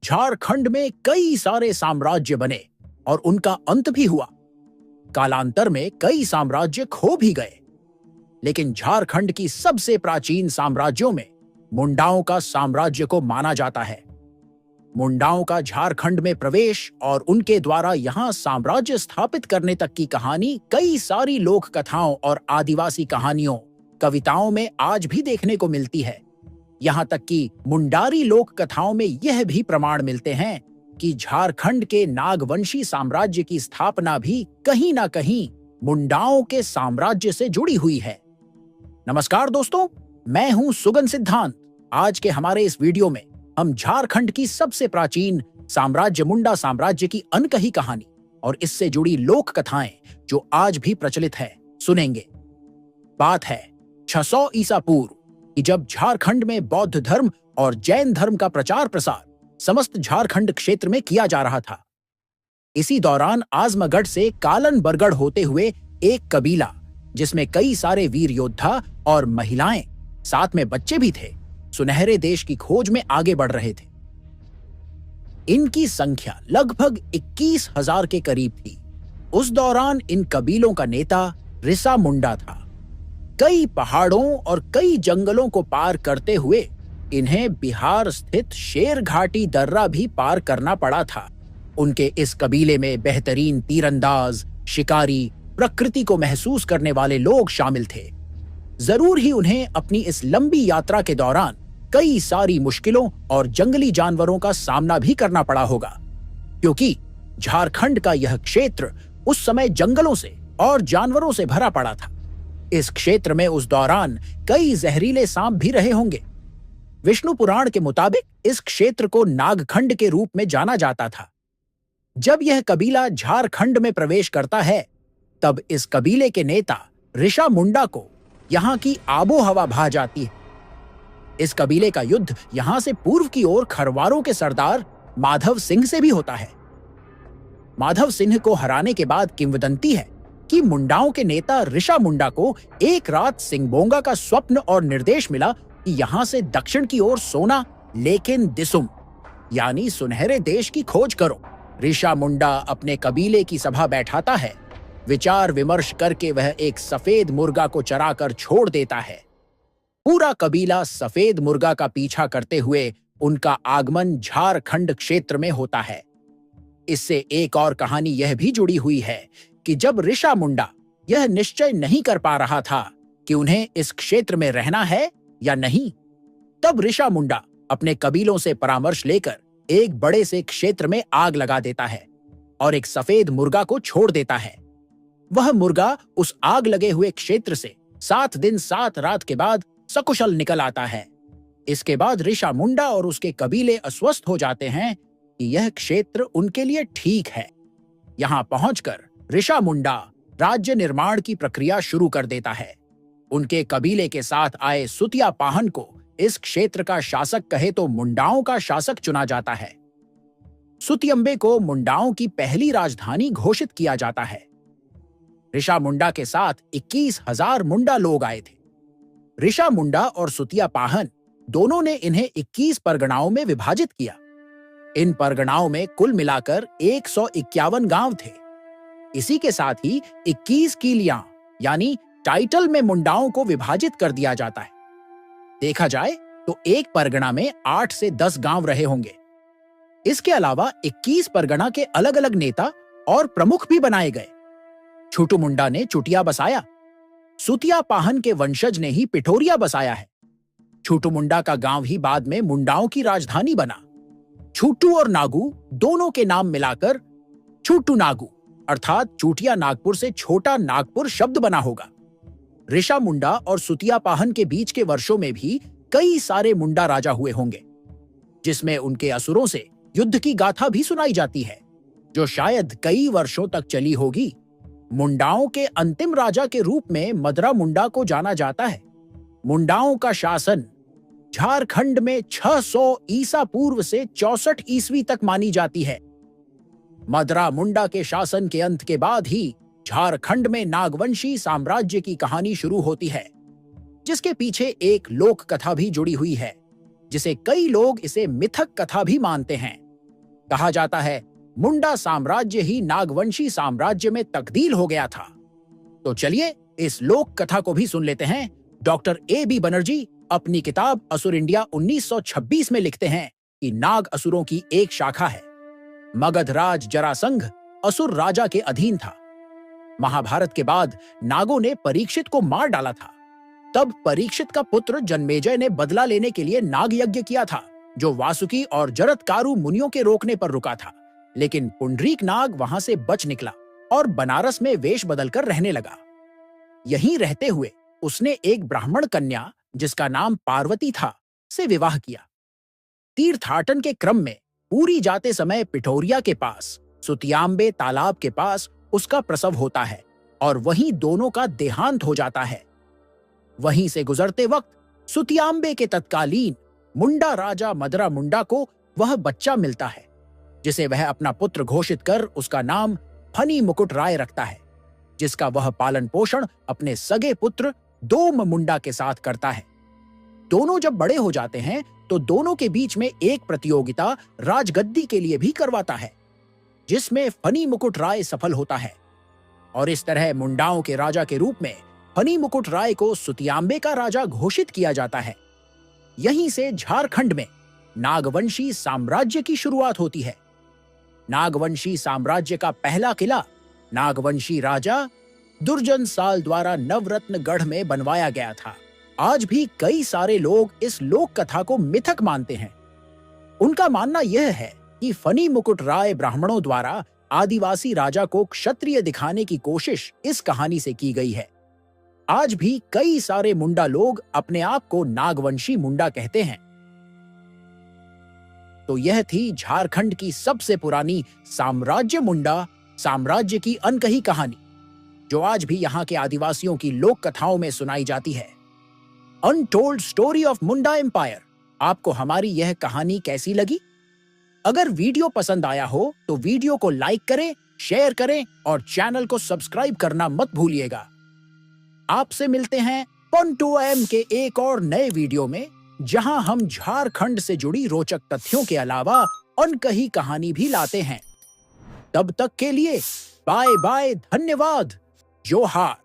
झारखंड में कई सारे साम्राज्य बने और उनका अंत भी हुआ। कालांतर में कई साम्राज्य खो भी गए, लेकिन झारखंड की सबसे प्राचीन साम्राज्यों में मुंडाओं का साम्राज्य को माना जाता है। मुंडाओं का झारखंड में प्रवेश और उनके द्वारा यहां साम्राज्य स्थापित करने तक की कहानी कई सारी लोक कथाओं और आदिवासी कहानियों, कविताओं में आज भी देखने को मिलती है। यहां तक कि मुंडारी लोक कथाओं में यह भी प्रमाण मिलते हैं कि झारखंड के नागवंशी साम्राज्य की स्थापना भी कहीं ना कहीं मुंडाओं के साम्राज्य से जुड़ी हुई है। नमस्कार दोस्तों, मैं हूं सुगन सिद्धांत। आज के हमारे इस वीडियो में हम झारखंड की सबसे प्राचीन साम्राज्य मुंडा साम्राज्य की अनकही कहानी और इससे जुड़ी लोक कथाएं जो आज भी प्रचलित है सुनेंगे। बात है 600 ईसा पूर्व कि जब झारखंड में बौद्ध धर्म और जैन धर्म का प्रचार प्रसार समस्त झारखंड क्षेत्र में किया जा रहा था। इसी दौरान आजमगढ़ से कालन बरगढ़ होते हुए एक कबीला, जिसमें कई सारे वीर योद्धा और महिलाएं, साथ में बच्चे भी थे, सुनहरे देश की खोज में आगे बढ़ रहे थे। इनकी संख्या लगभग 21,000 के करीब थी। उस दौरान इन कबीलों का नेता रिसा मुंडा था। कई पहाड़ों और कई जंगलों को पार करते हुए इन्हें बिहार स्थित शेर घाटी दर्रा भी पार करना पड़ा था। उनके इस कबीले में बेहतरीन तीरंदाज, शिकारी, प्रकृति को महसूस करने वाले लोग शामिल थे। जरूर ही उन्हें अपनी इस लंबी यात्रा के दौरान कई सारी मुश्किलों और जंगली जानवरों का सामना भी करना पड़ा होगा, क्योंकि झारखंड का यह क्षेत्र उस समय जंगलों से और जानवरों से भरा पड़ा था। इस क्षेत्र में उस दौरान कई जहरीले सांप भी रहे होंगे। विष्णु पुराण के मुताबिक इस क्षेत्र को नागखंड के रूप में जाना जाता था। जब यह कबीला झारखंड में प्रवेश करता है, तब इस कबीले के नेता रिसा मुंडा को यहां की आबो हवा भा जाती है। इस कबीले का युद्ध यहां से पूर्व की ओर खरवारों के सरदार माधव सिंह से भी होता है। माधव सिंह को हराने के बाद किंवदंती है कि मुंडाओं के नेता रिसा मुंडा को एक रात सिंगबोंगा का स्वप्न और निर्देश मिला कि यहां से दक्षिण की ओर सोना लेकिन दिसुम यानी सुनहरे देश की खोज करो। रिसा मुंडा अपने कबीले की सभा बैठाता है। विचार विमर्श करके वह एक सफेद मुर्गा को चराकर छोड़ देता है। पूरा कबीला सफेद मुर्गा का पीछा करते हुए उनका आगमन झारखंड क्षेत्र में होता है। इससे एक और कहानी यह भी जुड़ी हुई है कि जब रिसा मुंडा यह निश्चय नहीं कर पा रहा था कि उन्हें इस क्षेत्र में रहना है या नहीं, तब रिसा मुंडा अपने कबीलों से परामर्श लेकर एक बड़े से क्षेत्र में आग लगा देता है और एक सफेद मुर्गा को छोड़ देता है। वह मुर्गा उस आग लगे हुए क्षेत्र से 7 दिन 7 रात के बाद सकुशल निकल आता है। इसके बाद रिसा मुंडा और उसके कबीले अस्वस्थ हो जाते हैं कि यह क्षेत्र उनके लिए ठीक है। यहां पहुंचकर रिसा मुंडा राज्य निर्माण की प्रक्रिया शुरू कर देता है। उनके कबीले के साथ आए सुतिया पाहन को इस क्षेत्र का शासक कहे तो मुंडाओं का शासक चुना जाता है। सुतियम्बे को मुंडाओं की पहली राजधानी घोषित किया जाता है। रिसा मुंडा के साथ 21,000 मुंडा लोग आए थे। रिसा मुंडा और सुतिया पाहन दोनों ने इन्हें 21 परगनाओं में विभाजित किया। इन परगनाओं में कुल मिलाकर 151 गांव थे। इसी के साथ ही 21 कीलियां यानी टाइटल में मुंडाओं को विभाजित कर दिया जाता है। देखा जाए तो एक परगना में 8 से 10 गांव रहे होंगे। इसके अलावा 21 परगना के अलग अलग नेता और प्रमुख भी बनाए गए। छोटू मुंडा ने चुटिया बसाया। सुतिया पाहन के वंशज ने ही पिठोरिया बसाया है। छोटू मुंडा का गांव ही बाद में मुंडाओं की राजधानी बना। छोटू और नागू दोनों के नाम मिलाकर छोटू नागू अर्थात चूटिया नागपुर से छोटा नागपुर शब्द बना होगा। रिसा मुंडा और सुतिया पाहन के बीच के वर्षों में भी कई सारे मुंडा राजा हुए होंगे, जिसमें उनके असुरों से युद्ध की गाथा भी सुनाई जाती है, जो शायद कई वर्षों तक चली होगी। मुंडाओं के अंतिम राजा के रूप में मदरा मुंडा को जाना जाता है। मुंडाओं का शासन झारखंड में 600 ईसा पूर्व से 64 ईस्वी तक मानी जाती है। मदरा मुंडा के शासन के अंत के बाद ही झारखंड में नागवंशी साम्राज्य की कहानी शुरू होती है, जिसके पीछे एक लोक कथा भी जुड़ी हुई है, जिसे कई लोग इसे मिथक कथा भी मानते हैं। कहा जाता है मुंडा साम्राज्य ही नागवंशी साम्राज्य में तब्दील हो गया था। तो चलिए इस लोक कथा को भी सुन लेते हैं। Doctor A.B. बनर्जी अपनी किताब असुर इंडिया 1926 में लिखते हैं कि नाग असुरों की एक शाखा है। मगधराज जरासंघ असुर राजा के अधीन था। महाभारत के बाद नागों ने परीक्षित को मार डाला था। तब परीक्षित का पुत्र जन्मेजय ने बदला लेने के लिए नाग यज्ञ किया था, जो वासुकी और जरत्कारु मुनियों के रोकने पर रुका था। लेकिन पुंडरीक नाग वहां से बच निकला और बनारस में वेश बदलकर रहने लगा। यहीं रहते हुए उसने एक ब्राह्मण कन्या, जिसका नाम पार्वती था, से विवाह किया। तीर्थाटन के क्रम में पूरी जाते समय पिठोरिया के पास सुतियांबे तालाब के पास उसका प्रसव होता है और वहीं दोनों का देहांत हो जाता है। वहीं से गुजरते वक्त सुतियांबे के तत्कालीन मुंडा राजा मदरा मुंडा को वह बच्चा मिलता है, जिसे वह अपना पुत्र घोषित कर उसका नाम फनी मुकुट राय रखता है, जिसका वह पालन पोषण अपने सगे पुत्र दोम मुंडा के साथ करता है। दोनों जब बड़े हो जाते हैं तो दोनों के बीच में एक प्रतियोगिता राजगद्दी के लिए भी करवाता है, जिसमें फनी मुकुट राय सफल होता है। और इस तरह मुंडाओं के राजा के रूप में फनी मुकुट राय को सुतियांबे का राजा घोषित किया जाता है। यहीं से झारखंड में नागवंशी साम्राज्य की शुरुआत होती है। नागवंशी साम्राज्य का पहला किला नागवंशी राजा दुर्जन साल द्वारा नवरत्न गढ़ में बनवाया गया था। आज भी कई सारे लोग इस लोक कथा को मिथक मानते हैं। उनका मानना यह है कि फनी मुकुट राय ब्राह्मणों द्वारा आदिवासी राजा को क्षत्रिय दिखाने की कोशिश इस कहानी से की गई है। आज भी कई सारे मुंडा लोग अपने आप को नागवंशी मुंडा कहते हैं। तो यह थी झारखंड की सबसे पुरानी साम्राज्य मुंडा साम्राज्य की अनकही कहानी, जो आज भी यहाँ के आदिवासियों की लोक कथाओं में सुनाई जाती है। Untold story of Munda empire. आपको हमारी यह कहानी कैसी लगी? अगर वीडियो पसंद आया हो तो वीडियो को लाइक करें, शेयर करें और चैनल को सब्सक्राइब करना मत भूलिएगा। आपसे मिलते हैं पंटू एम के एक और नए वीडियो में, जहां हम झारखंड से जुड़ी रोचक तथ्यों के अलावा अनकही कहानी भी लाते हैं। तब तक के लिए बाय बाय, धन्यवाद, जोहार।